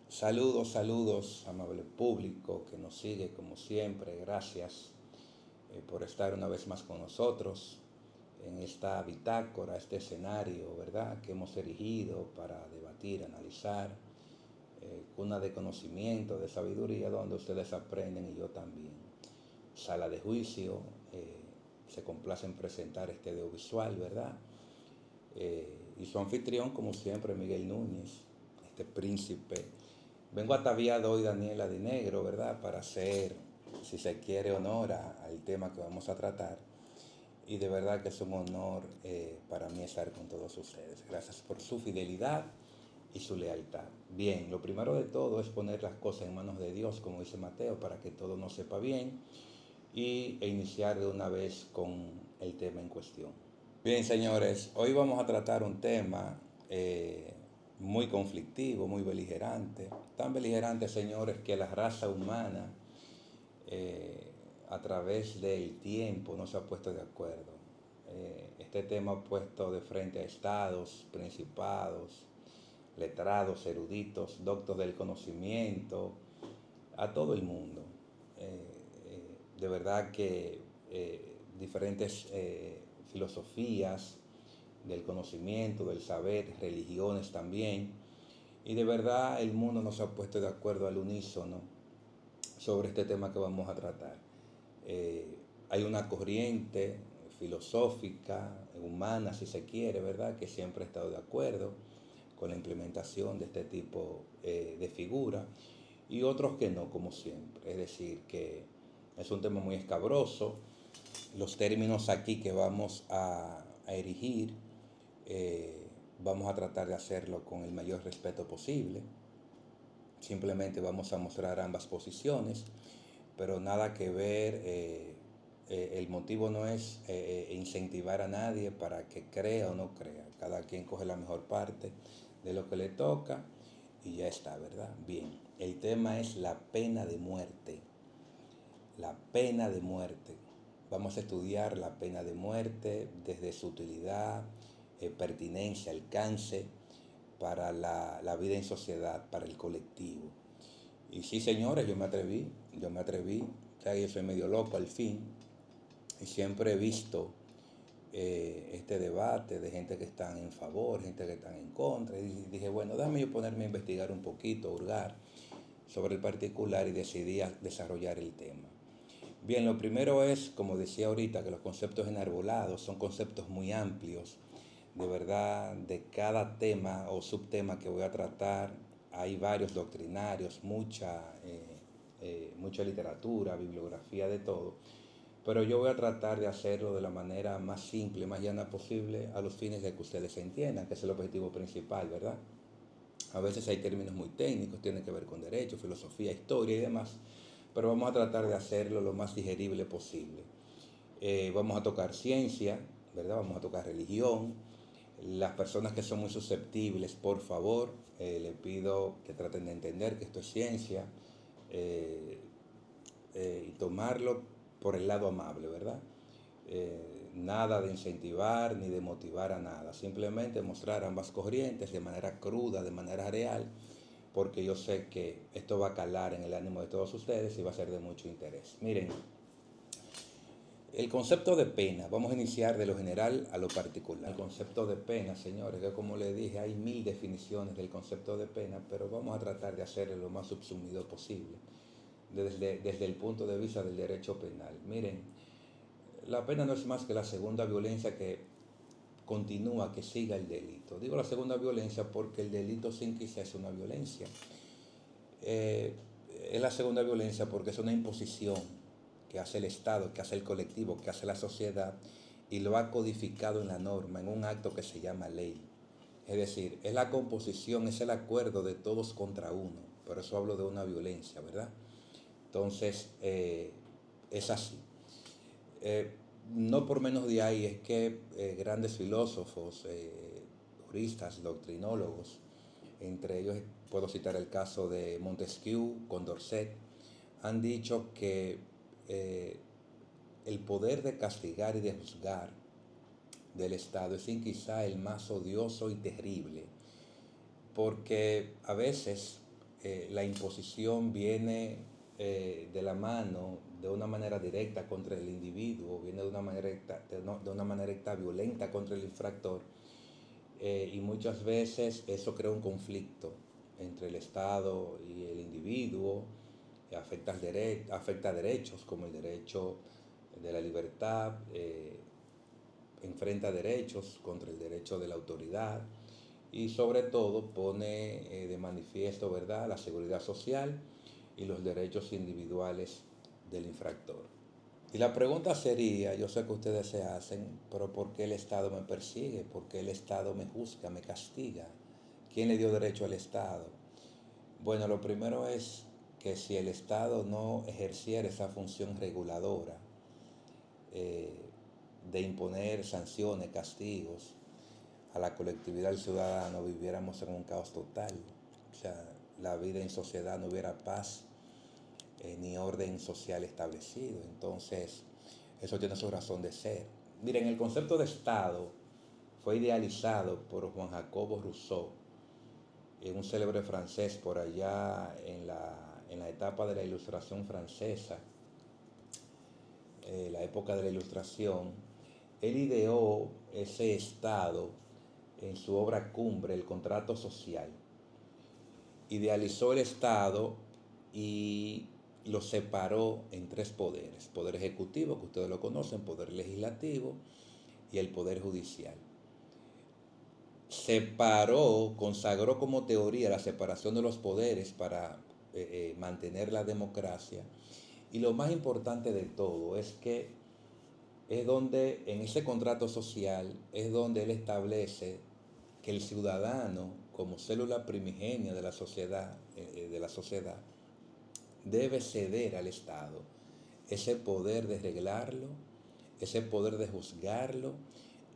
Saludos, saludos, amable público que nos sigue como siempre. Gracias por estar una vez más con nosotros en esta bitácora, este escenario, ¿verdad?, que hemos erigido para debatir, analizar, cuna de conocimiento, de sabiduría, donde ustedes aprenden y yo también. Sala de juicio, se complace en presentar este audiovisual, ¿verdad? Y su anfitrión, como siempre, Miguel Núñez, este príncipe. Vengo ataviado hoy, Daniela, de negro, ¿verdad? Para hacer, si se quiere, honor al tema que vamos a tratar. Y de verdad que es un honor para mí estar con todos ustedes. Gracias por su fidelidad y su lealtad. Bien, lo primero de todo es poner las cosas en manos de Dios, como dice Mateo, para que todo nos sepa bien e iniciar de una vez con el tema en cuestión. Bien, señores, hoy vamos a tratar un tema muy conflictivo, muy beligerante. Tan beligerante, señores, que la raza humana a través del tiempo no se ha puesto de acuerdo. Este tema ha puesto de frente a estados, principados, letrados, eruditos, doctos del conocimiento, a todo el mundo. De verdad que diferentes filosofías del conocimiento, del saber, religiones también. Y de verdad el mundo no se ha puesto de acuerdo al unísono sobre este tema que vamos a tratar. Hay una corriente filosófica, humana, si se quiere, ¿verdad?, que siempre ha estado de acuerdo con la implementación de este tipo de figura, y otros que no, como siempre. Es decir, que es un tema muy escabroso. Los términos aquí que vamos a erigir, vamos a tratar de hacerlo con el mayor respeto posible. Simplemente vamos a mostrar ambas posiciones, pero nada que ver. El motivo no es incentivar a nadie para que crea o no crea. Cada quien coge la mejor parte de lo que le toca y ya está, ¿verdad? Bien, el tema es la pena de muerte. La pena de muerte. Vamos a estudiar la pena de muerte desde su utilidad, pertinencia, alcance para la vida en sociedad, para el colectivo. Y sí, señores, yo me atreví, o sea, yo soy medio loco al fin, y siempre he visto este debate de gente que están en favor, gente que están en contra, y dije, bueno, déjame yo ponerme a investigar un poquito, hurgar sobre el particular, y decidí desarrollar el tema. Bien, lo primero es, como decía ahorita, que los conceptos enarbolados son conceptos muy amplios. De verdad, de cada tema o subtema que voy a tratar, hay varios doctrinarios, mucha literatura, bibliografía, de todo. Pero yo voy a tratar de hacerlo de la manera más simple, más llana posible, a los fines de que ustedes se entiendan, que es el objetivo principal, ¿verdad? A veces hay términos muy técnicos, tienen que ver con derecho, filosofía, historia y demás, pero vamos a tratar de hacerlo lo más digerible posible. Vamos a tocar ciencia, ¿verdad? Vamos a tocar religión. Las personas que son muy susceptibles, por favor, les pido que traten de entender que esto es ciencia, eh, y tomarlo por el lado amable, ¿verdad? Nada de incentivar ni de motivar a nada, simplemente mostrar ambas corrientes de manera cruda, de manera real, porque yo sé que esto va a calar en el ánimo de todos ustedes y va a ser de mucho interés. Miren, el concepto de pena, vamos a iniciar de lo general a lo particular. El concepto de pena, señores, que como les dije, hay 1000 definiciones del concepto de pena, pero vamos a tratar de hacerlo lo más subsumido posible, desde el punto de vista del derecho penal. Miren, la pena no es más que la segunda violencia que continúa, que siga el delito. Digo la segunda violencia porque el delito sin quizá es una violencia. Eh, es la segunda violencia porque es una imposición que hace el Estado, que hace el colectivo, que hace la sociedad, y lo ha codificado en la norma, en un acto que se llama ley. Es decir, es la composición, es el acuerdo de todos contra uno. Por eso hablo de una violencia, ¿verdad? Entonces, es así. Eh, no por menos de ahí es que grandes filósofos, juristas, doctrinólogos, entre ellos puedo citar el caso de Montesquieu, Condorcet, han dicho que el poder de castigar y de juzgar del Estado es sin quizá el más odioso y terrible, porque a veces la imposición viene de la mano de una manera directa contra el individuo, viene de una manera directa violenta contra el infractor, y muchas veces eso crea un conflicto entre el Estado y el individuo, afecta derechos como el derecho de la libertad, enfrenta derechos contra el derecho de la autoridad y sobre todo pone de manifiesto, ¿verdad?, la seguridad social y los derechos individuales del infractor. Y la pregunta sería, yo sé que ustedes se hacen, pero ¿por qué el Estado me persigue? ¿Por qué el Estado me juzga, me castiga? ¿Quién le dio derecho al Estado? Bueno, lo primero es que si el Estado no ejerciera esa función reguladora eh, de imponer sanciones, castigos a la colectividad del ciudadano, viviéramos en un caos total. O sea, la vida en sociedad no hubiera paz ni orden social establecido. Entonces, eso tiene su razón de ser. Miren, el concepto de Estado fue idealizado por Juan Jacobo Rousseau, un célebre francés por allá en la etapa de la Ilustración francesa, la época de la Ilustración. Él ideó ese Estado en su obra cumbre, El Contrato Social. Idealizó el Estado y lo separó en tres poderes: poder ejecutivo, que ustedes lo conocen, poder legislativo y el poder judicial. Separó, consagró como teoría la separación de los poderes para mantener la democracia. Y lo más importante de todo es que es donde, en ese contrato social, es donde él establece que el ciudadano, como célula primigenia de la sociedad, debe ceder al Estado ese poder de reglarlo, ese poder de juzgarlo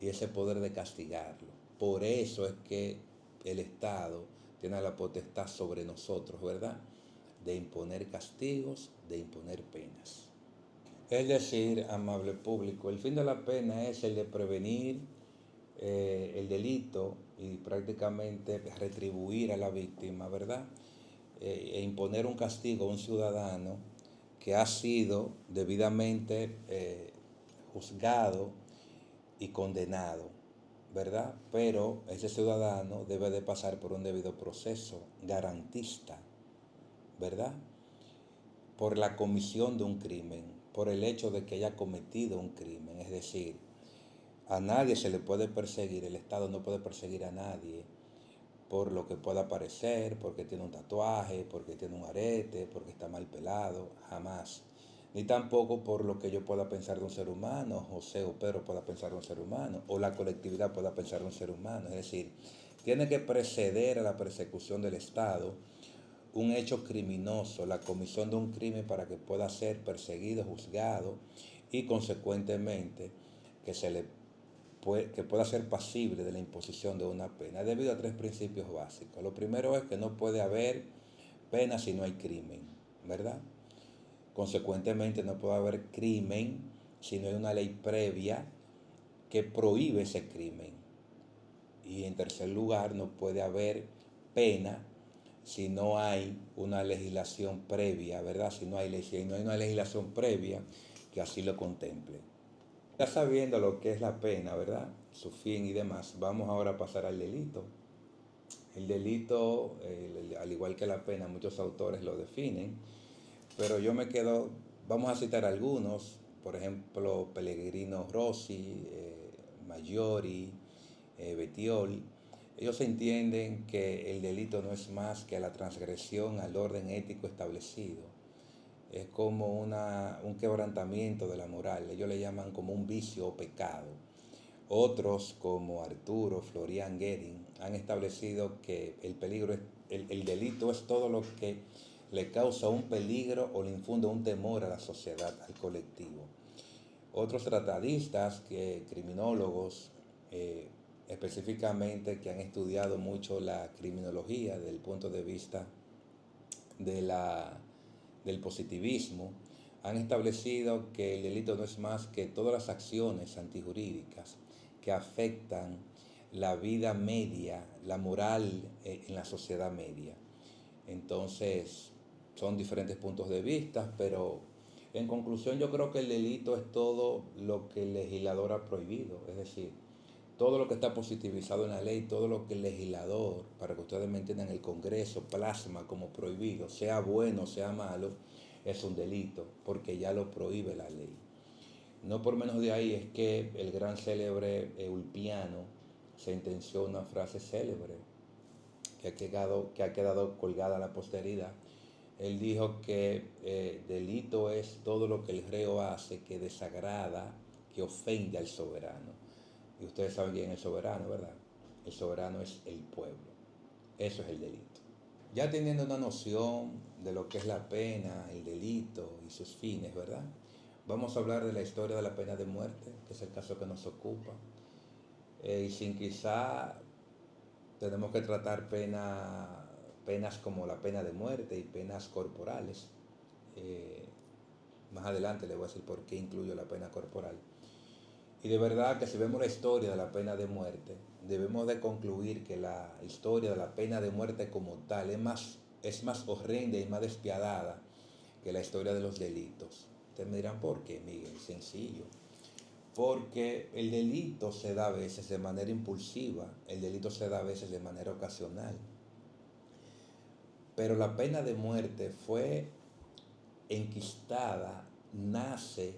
y ese poder de castigarlo. Por eso es que el Estado tiene la potestad sobre nosotros, ¿verdad?, de imponer castigos, de imponer penas. Es decir, amable público, el fin de la pena es el de prevenir el delito y prácticamente retribuir a la víctima, ¿verdad? E imponer un castigo a un ciudadano que ha sido debidamente juzgado y condenado, ¿verdad? Pero ese ciudadano debe de pasar por un debido proceso garantista, ¿verdad?, por la comisión de un crimen, por el hecho de que haya cometido un crimen. Es decir, a nadie se le puede perseguir, el Estado no puede perseguir a nadie por lo que pueda parecer, porque tiene un tatuaje, porque tiene un arete, porque está mal pelado, jamás. Ni tampoco por lo que yo pueda pensar de un ser humano, José o Pedro pueda pensar de un ser humano, o la colectividad pueda pensar de un ser humano. Es decir, tiene que preceder a la persecución del Estado un hecho criminoso, la comisión de un crimen, para que pueda ser perseguido, juzgado y consecuentemente que que pueda ser pasible de la imposición de una pena, debido a tres principios básicos. Lo primero es que no puede haber pena si no hay crimen, ¿verdad? Consecuentemente no puede haber crimen si no hay una ley previa que prohíbe ese crimen. Y en tercer lugar, no puede haber pena si no hay una legislación previa, ¿verdad? Si no hay una legislación previa que así lo contemple. Ya sabiendo lo que es la pena, ¿verdad?, su fin y demás, vamos ahora a pasar al delito. El delito, al igual que la pena, muchos autores lo definen, pero vamos a citar algunos, por ejemplo, Pellegrino Rossi, Maggiori, Bettiol. Ellos entienden que el delito no es más que la transgresión al orden ético establecido. Es como un quebrantamiento de la moral. Ellos le llaman como un vicio o pecado. Otros, como Arturo Florian Gehring, han establecido que el delito es todo lo que le causa un peligro o le infunde un temor a la sociedad, al colectivo. Otros tratadistas, criminólogos, específicamente que han estudiado mucho la criminología desde el punto de vista del positivismo, han establecido que el delito no es más que todas las acciones antijurídicas que afectan la vida media, la moral en la sociedad media. Entonces, son diferentes puntos de vista, pero en conclusión yo creo que el delito es todo lo que el legislador ha prohibido, es decir, todo lo que está positivizado en la ley, todo lo que el legislador, para que ustedes me entiendan, el Congreso plasma como prohibido, sea bueno, sea malo, es un delito, porque ya lo prohíbe la ley. No por menos de ahí es que el gran célebre Ulpiano sentenció una frase célebre que ha quedado colgada a la posteridad. Él dijo que delito es todo lo que el reo hace que desagrada, que ofende al soberano. Y ustedes saben quién es el soberano, ¿verdad? El soberano es el pueblo. Eso es el delito. Ya teniendo una noción de lo que es la pena, el delito y sus fines, ¿verdad? Vamos a hablar de la historia de la pena de muerte, que es el caso que nos ocupa. Y sin quizá tenemos que tratar penas como la pena de muerte y penas corporales. Eh, Más adelante les voy a decir por qué incluyo la pena corporal. Y de verdad que si vemos la historia de la pena de muerte, debemos de concluir que la historia de la pena de muerte como tal es más horrenda y más despiadada que la historia de los delitos. Ustedes me dirán, ¿por qué, Miguel? Sencillo. Porque el delito se da a veces de manera impulsiva, el delito se da a veces de manera ocasional. Pero la pena de muerte fue enquistada, nace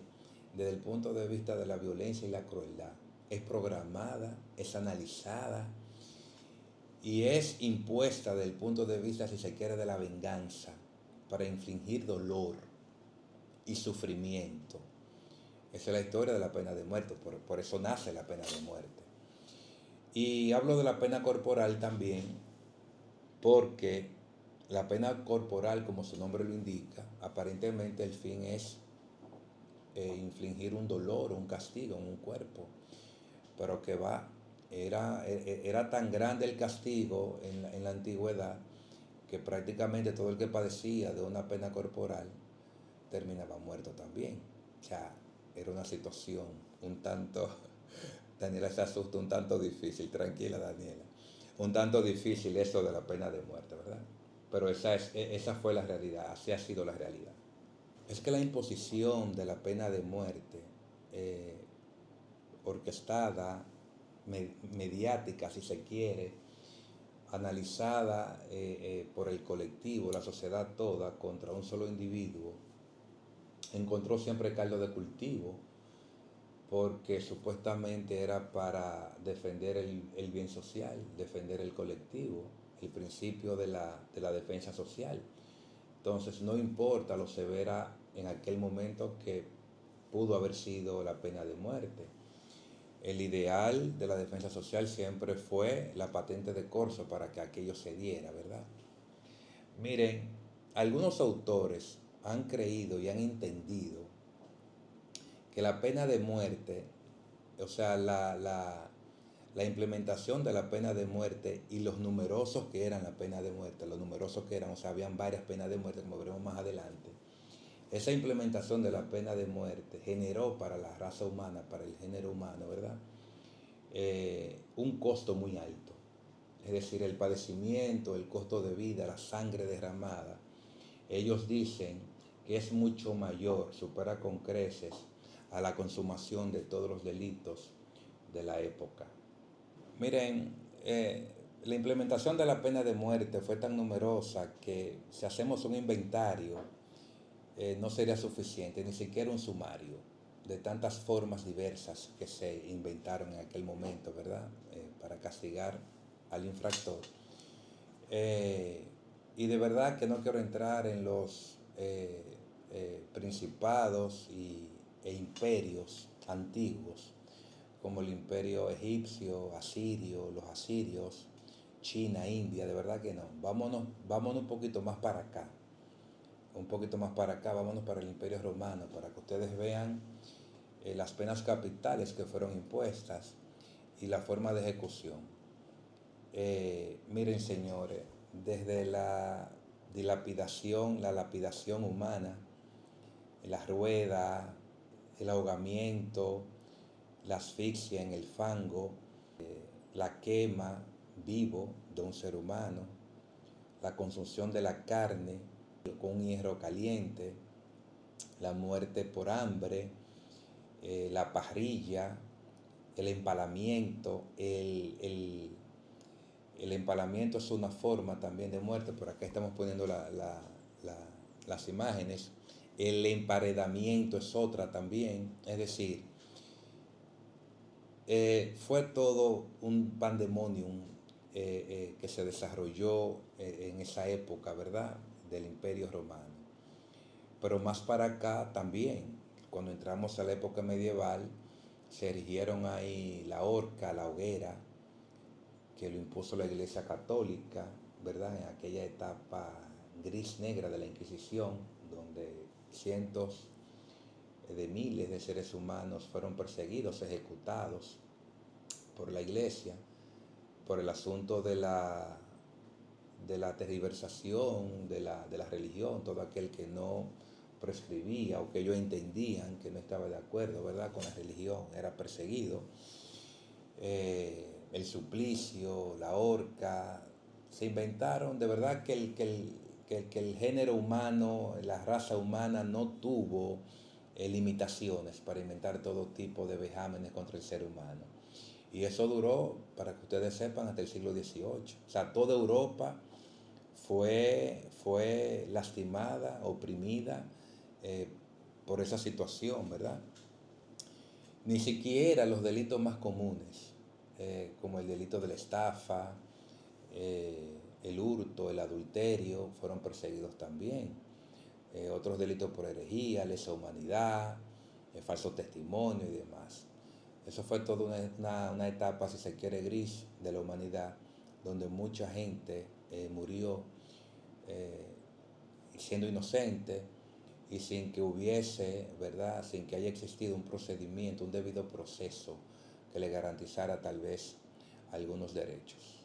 desde el punto de vista de la violencia y la crueldad. Es programada, es analizada y es impuesta desde el punto de vista, si se quiere, de la venganza, para infligir dolor y sufrimiento. Esa es la historia de la pena de muerte, por eso nace la pena de muerte. Y hablo de la pena corporal también, porque la pena corporal, como su nombre lo indica, aparentemente el fin es infligir un dolor o un castigo en un cuerpo, pero que va, era tan grande el castigo en la antigüedad que prácticamente todo el que padecía de una pena corporal terminaba muerto también. O sea, era una situación un tanto, Daniela se asusta, un tanto difícil, tranquila Daniela, un tanto difícil eso de la pena de muerte, ¿verdad? Pero esa fue la realidad, así ha sido la realidad. Es que la imposición de la pena de muerte, eh, orquestada, mediática si se quiere, analizada por el colectivo, la sociedad toda, contra un solo individuo, encontró siempre caldo de cultivo, porque supuestamente era para defender el bien social, defender el colectivo, el principio de la defensa social. Entonces no importa lo severa en aquel momento que pudo haber sido la pena de muerte. El ideal de la defensa social siempre fue la patente de corso para que aquello se diera, ¿verdad? Miren, algunos autores han creído y han entendido que la pena de muerte, o sea, la implementación de la pena de muerte y los numerosos que eran la pena de muerte, los numerosos que eran, o sea, habían varias penas de muerte, como veremos más adelante, esa implementación de la pena de muerte generó para la raza humana, para el género humano, ¿verdad? Un costo muy alto. Es decir, el padecimiento, el costo de vida, la sangre derramada. Ellos dicen que es mucho mayor, supera con creces a la consumación de todos los delitos de la época. Miren, la implementación de la pena de muerte fue tan numerosa que si hacemos un inventario, no sería suficiente, ni siquiera un sumario, de tantas formas diversas que se inventaron en aquel momento, ¿verdad? Para castigar al infractor. Y de verdad que no quiero entrar en los principados e imperios antiguos, como el imperio egipcio, asirio, los asirios, China, India, de verdad que no. Vámonos un poquito más para acá, vámonos para el imperio romano, para que ustedes vean las penas capitales que fueron impuestas y la forma de ejecución. Miren señores, desde la lapidación humana, la rueda, el ahogamiento, la asfixia en el fango, la quema vivo de un ser humano, la consumición de la carne con un hierro caliente, la muerte por hambre, la parrilla, el empalamiento. El empalamiento es una forma también de muerte, por acá estamos poniendo las imágenes. El emparedamiento es otra también, es decir, fue todo un pandemonium que se desarrolló en esa época, ¿verdad?, del Imperio Romano. Pero más para acá también, cuando entramos a la época medieval, se erigieron ahí la horca, la hoguera, que lo impuso la Iglesia Católica, ¿verdad?, en aquella etapa gris negra de la Inquisición, donde cientos de miles de seres humanos fueron perseguidos, ejecutados por la Iglesia, por el asunto de la tergiversación de la religión. Todo aquel que no prescribía o que ellos entendían que no estaba de acuerdo, ¿verdad?, con la religión era perseguido. El suplicio, la horca, se inventaron. De verdad que el género humano, la raza humana no tuvo limitaciones para inventar todo tipo de vejámenes contra el ser humano. Y eso duró, para que ustedes sepan, hasta el siglo XVIII. O sea, toda Europa fue lastimada, oprimida por esa situación, ¿verdad? Ni siquiera los delitos más comunes, como el delito de la estafa, el hurto, el adulterio, fueron perseguidos también. Otros delitos por herejía, lesa humanidad, falso testimonio y demás. Eso fue toda una etapa, si se quiere, gris de la humanidad, donde mucha gente murió siendo inocente y sin que hubiese, ¿verdad?, sin que haya existido un procedimiento, un debido proceso que le garantizara tal vez algunos derechos.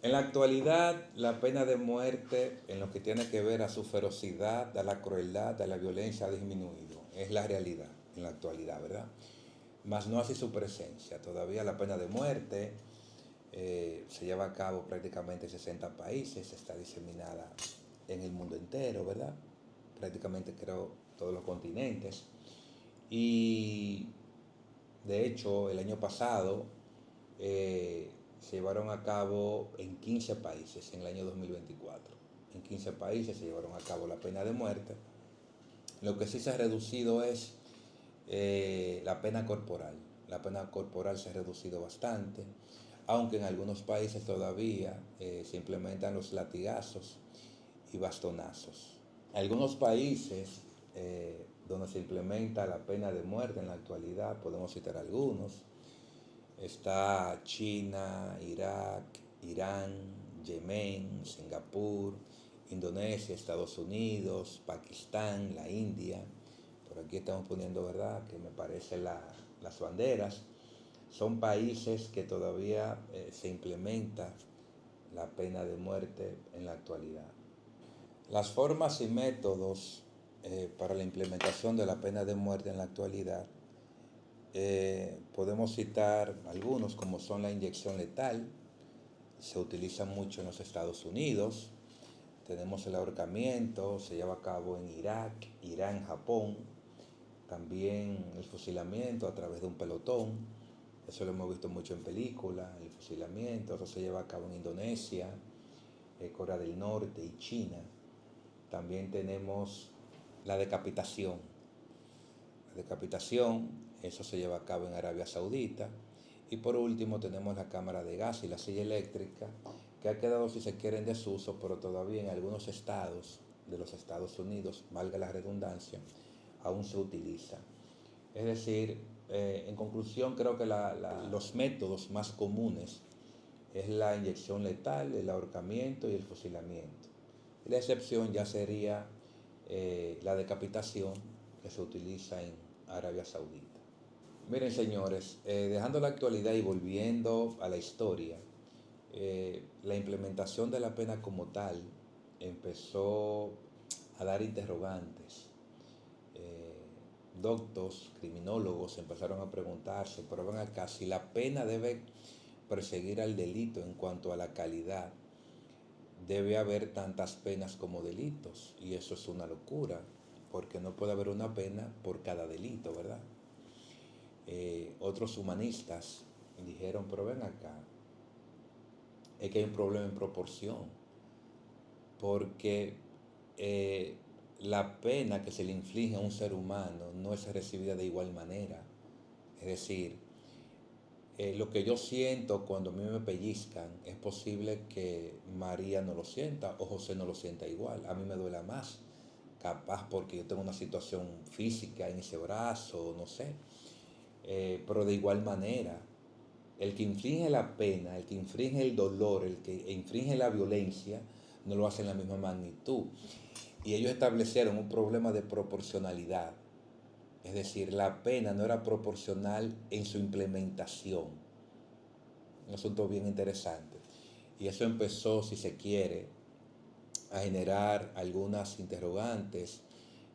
En la actualidad, la pena de muerte, en lo que tiene que ver a su ferocidad, a la crueldad, a la violencia, ha disminuido. Es la realidad en la actualidad, ¿verdad? Mas no así su presencia. Todavía la pena de muerte se lleva a cabo prácticamente en 60 países, está diseminada en el mundo entero, ¿verdad? Prácticamente creo todos los continentes. Y de hecho, el año pasado se llevaron a cabo en 15 países, en el año 2024. En 15 países se llevaron a cabo la pena de muerte. Lo que sí se ha reducido es la pena corporal. La pena corporal se ha reducido bastante, aunque en algunos países todavía se implementan los latigazos y bastonazos. Algunos países donde se implementa la pena de muerte en la actualidad, podemos citar algunos. Está China, Irak, Irán, Yemen, Singapur, Indonesia, Estados Unidos, Pakistán, la India. Por aquí estamos poniendo, ¿verdad?, que me parecen las banderas. Son países que todavía se implementa la pena de muerte en la actualidad. Las formas y métodos para la implementación de la pena de muerte en la actualidad, podemos citar algunos, como son la inyección letal. Se utiliza mucho en los Estados Unidos. Tenemos el ahorcamiento, se lleva a cabo en Irak, Irán, Japón. También el fusilamiento a través de un pelotón. Eso lo hemos visto mucho en películas, el fusilamiento. Eso se lleva a cabo en Indonesia, Corea del Norte y China. También tenemos la decapitación. La decapitación, eso se lleva a cabo en Arabia Saudita. Y por último tenemos la cámara de gas y la silla eléctrica, que ha quedado, si se quiere, en desuso, pero todavía en algunos estados de los Estados Unidos, valga la redundancia, aún se utiliza. Es decir, en conclusión, creo que los métodos más comunes es la inyección letal, el ahorcamiento y el fusilamiento. La excepción ya sería la decapitación, que se utiliza en Arabia Saudita. Miren, señores, dejando la actualidad y volviendo a la historia, la implementación de la pena como tal empezó a dar interrogantes. Doctos, criminólogos empezaron a preguntarse, pero ven acá, si la pena debe perseguir al delito en cuanto a la calidad debe haber tantas penas como delitos, y eso es una locura, porque no puede haber una pena por cada delito, ¿verdad? Otros humanistas dijeron, pero ven acá, es que hay un problema en proporción, porque eh, la pena que se le inflige a un ser humano no es recibida de igual manera. Es decir, lo que yo siento cuando a mí me pellizcan, es posible que María no lo sienta o José no lo sienta igual. A mí me duela más, capaz porque yo tengo una situación física en ese brazo, no sé. Pero de igual manera, el que infringe la pena, el que infringe el dolor, el que infringe la violencia, no lo hace en la misma magnitud. Y ellos establecieron un problema de proporcionalidad. Es decir, la pena no era proporcional en su implementación. Un asunto bien interesante. Y eso empezó, si se quiere, a generar algunas interrogantes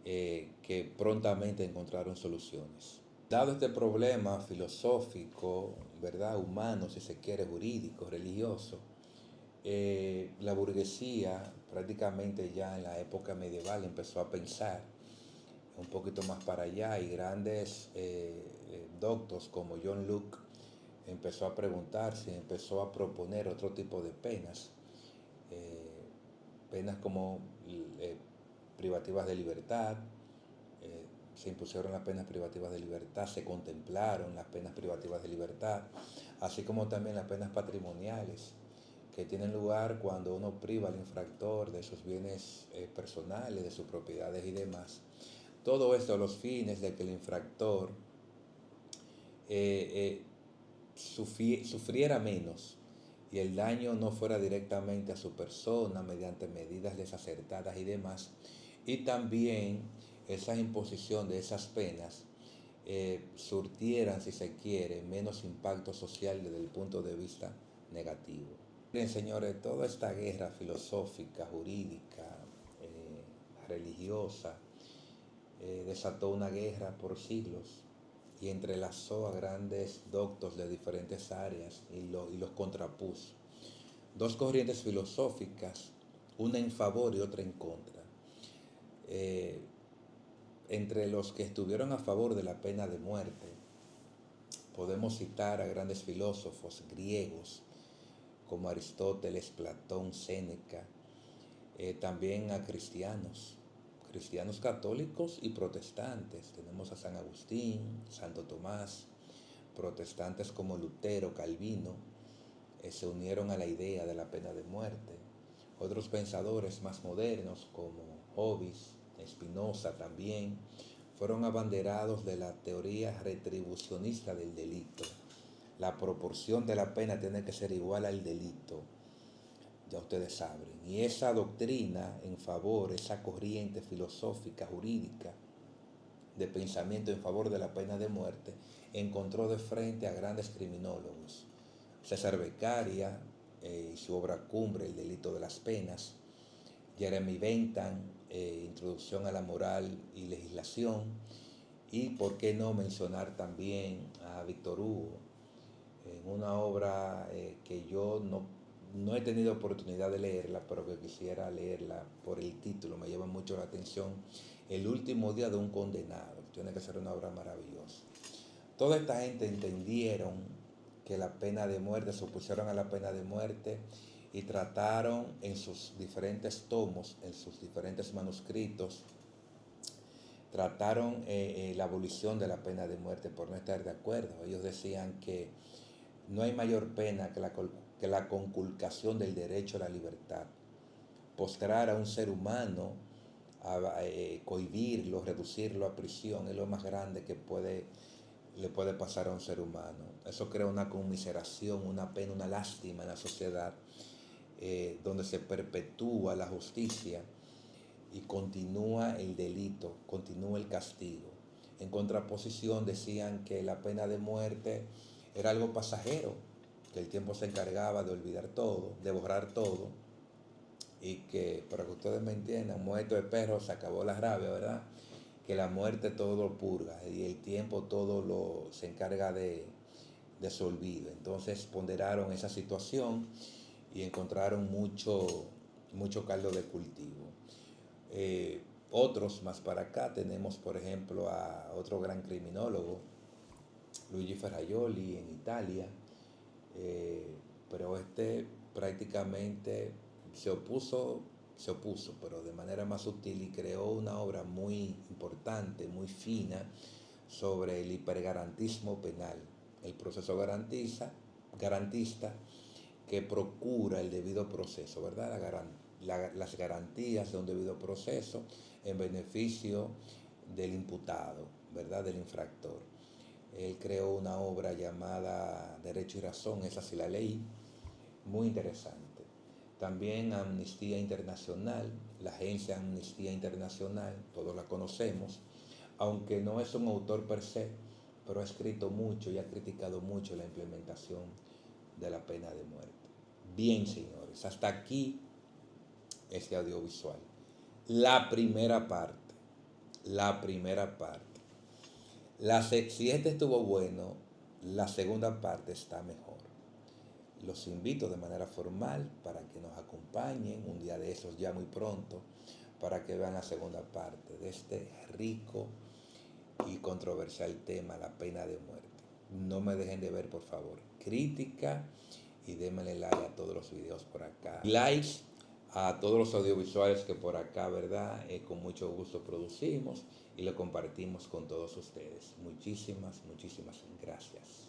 que prontamente encontraron soluciones. Dado este problema filosófico, ¿verdad?, humano, si se quiere, jurídico, religioso, la burguesía prácticamente ya en la época medieval empezó a pensar un poquito más para allá, y grandes doctos como John Locke empezó a preguntarse, empezó a proponer otro tipo de penas, eh, penas como eh, privativas de libertad. Se impusieron las penas privativas de libertad, se contemplaron las penas privativas de libertad, así como también las penas patrimoniales, que tienen lugar cuando uno priva al infractor de sus bienes personales, de sus propiedades y demás. Todo esto a los fines de que el infractor eh, sufriera menos y el daño no fuera directamente a su persona mediante medidas desacertadas y demás. Y también esa imposición de esas penas surtieran, si se quiere, menos impacto social desde el punto de vista negativo. Bien, señores, toda esta guerra filosófica, jurídica, religiosa, desató una guerra por siglos y entrelazó a grandes doctos de diferentes áreas y los contrapuso. Dos corrientes filosóficas, una en favor y otra en contra. Eh, Entre los que estuvieron a favor de la pena de muerte, podemos citar a grandes filósofos griegos como Aristóteles, Platón, Séneca, también a cristianos católicos y protestantes. Tenemos a San Agustín, Santo Tomás, protestantes como Lutero, Calvino, se unieron a la idea de la pena de muerte. Otros pensadores más modernos como Hobbes, Spinoza también, fueron abanderados de la teoría retribucionista del delito. La proporción de la pena tiene que ser igual al delito, ya ustedes saben. Y esa doctrina en favor, esa corriente filosófica, jurídica, de pensamiento en favor de la pena de muerte, encontró de frente a grandes criminólogos. César Beccaria y su obra cumbre, El delito de las penas; Jeremy Bentham, Introducción a la moral y legislación; y por qué no mencionar también a Víctor Hugo, en una obra que yo no he tenido oportunidad de leerla, pero que quisiera leerla por el título, me llama mucho la atención, El último día de un condenado. Tiene que ser una obra maravillosa. Toda esta gente entendieron que la pena de muerte, se opusieron a la pena de muerte y trataron en sus diferentes tomos, en sus diferentes manuscritos, trataron la abolición de la pena de muerte por no estar de acuerdo. Ellos decían que no hay mayor pena que la conculcación del derecho a la libertad. Postrar a un ser humano, cohibirlo, reducirlo a prisión, es lo más grande que le puede pasar a un ser humano. Eso crea una conmiseración, una pena, una lástima en la sociedad, donde se perpetúa la justicia y continúa el delito, continúa el castigo. En contraposición, decían que la pena de muerte era algo pasajero, que el tiempo se encargaba de olvidar todo, de borrar todo, y que, para que ustedes me entiendan, muerto de perro se acabó la rabia, ¿verdad? Que la muerte todo lo purga y el tiempo todo se encarga de su olvido. Entonces ponderaron esa situación y encontraron mucho caldo de cultivo. Otros más para acá tenemos, por ejemplo, a otro gran criminólogo, Luigi Ferraioli en Italia, pero este prácticamente se opuso, pero de manera más sutil y creó una obra muy importante, muy fina, sobre el hipergarantismo penal. El proceso garantista que procura el debido proceso, ¿verdad? Las garantías de un debido proceso en beneficio del imputado, ¿verdad? Del infractor. Él creó una obra llamada Derecho y Razón, esa sí la leí, muy interesante. También Amnistía Internacional, la agencia Amnistía Internacional, todos la conocemos, aunque no es un autor per se, pero ha escrito mucho y ha criticado mucho la implementación de la pena de muerte. Bien, señores, hasta aquí este audiovisual. La primera parte, la primera parte. Si este estuvo bueno, la segunda parte está mejor. Los invito de manera formal para que nos acompañen un día de esos ya muy pronto, para que vean la segunda parte de este rico y controversial tema, la pena de muerte. No me dejen de ver, por favor, crítica y denme like a todos los videos por acá. Likes a todos los audiovisuales que por acá, ¿verdad? Con mucho gusto producimos y lo compartimos con todos ustedes. Muchísimas, muchísimas gracias.